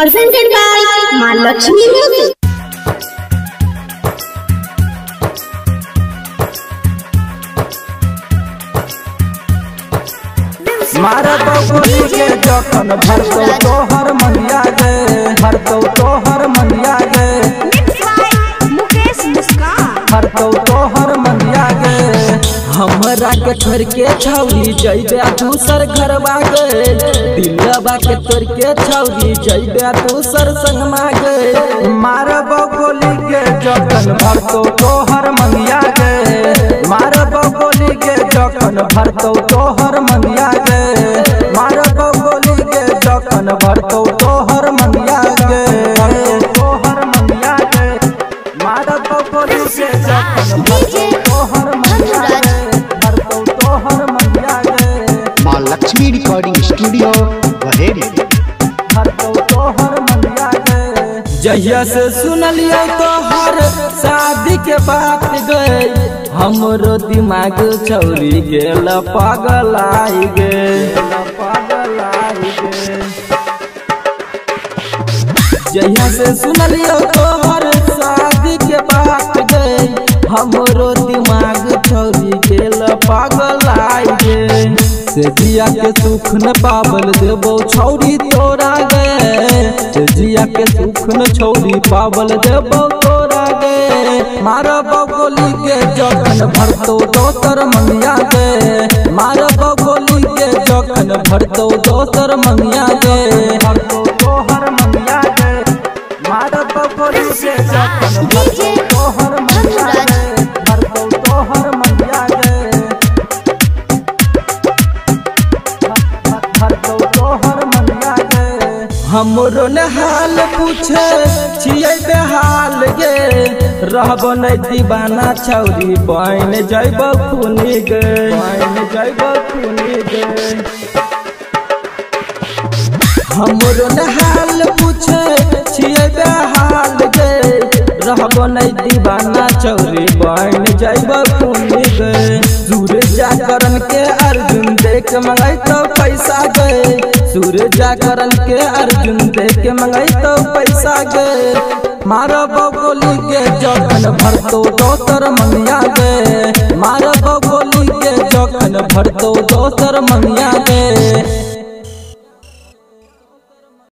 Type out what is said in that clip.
presented by Maa Lakshmi Music. मारा बबुली के जखन भरतो तोहर मनिया गे, भरतो तोहर मनिया गे, भरतो तोहर मनिया गे। हमरा के छोड़ के छौरी जइबे दूसर घरवा गे, दिलवा के तोड़ के छौरी जइबे दूसर संगमा गे। मारा बबुली के जखन भरतो तोहर मनिया गे, मारा बबुली के जखन भरतो तोहर मनिया गे, मारा बबुली के जखन भरतो तोहर मनिया गे, तोहर मनिया गे। मारा बबुली के जखन भरतो तोहर मनिया गे, भरतो तोहर मनिया गे। माँ लक्ष्मी रिकॉर्डिंग स्टूडियो बहेरी। भरतो तोहर मनिया गे। जहिया से सुनलियो तोहर शादी के बात गई, हमरो दिमाग छौरी गेल पागलाई गे, पागलाई गे। जहिया से सुनलियो तोहर शादी के बात गई, हमरो दिमाग छौरी गेल पागलाई गे। से जिया के सुख न पावल देबो छौरी तोरा गे, से जिया के सुख न छौरी पावल देबो तोरा गे। मारा बबुली के जखन भरतो दोसर मनिया गे, मारा बबुली के जखन भरतो दोसर मनिया गे, भरतो तोहर मनिया गे। मारा बबुली के जखन भरतो तोहर मनिया गे, भरतो तोहर मनिया गे, भरतो तोहर मनिया गे। हमरो ने हाल पूछे छियै बेहाल गे, रहबो नै दीवाना छौरी बन जइबो खूनी गे, बन जइबो खूनी गे। हमरो ने हाल पूछे छियै बेहाल गे, रहबो नै दीवाना छौरी बन जइबो खूनी गे। सूरज जागरण के अर्जुन देख मंगाई तो पैसा गे, सूरज जागरण के अर्जुन देख मंगाई तो पैसा गे। मारा बबुली के जखन भरतो दोसर मनिया गे, मारा बबुली के जखन भरतो दोसर मनिया गे।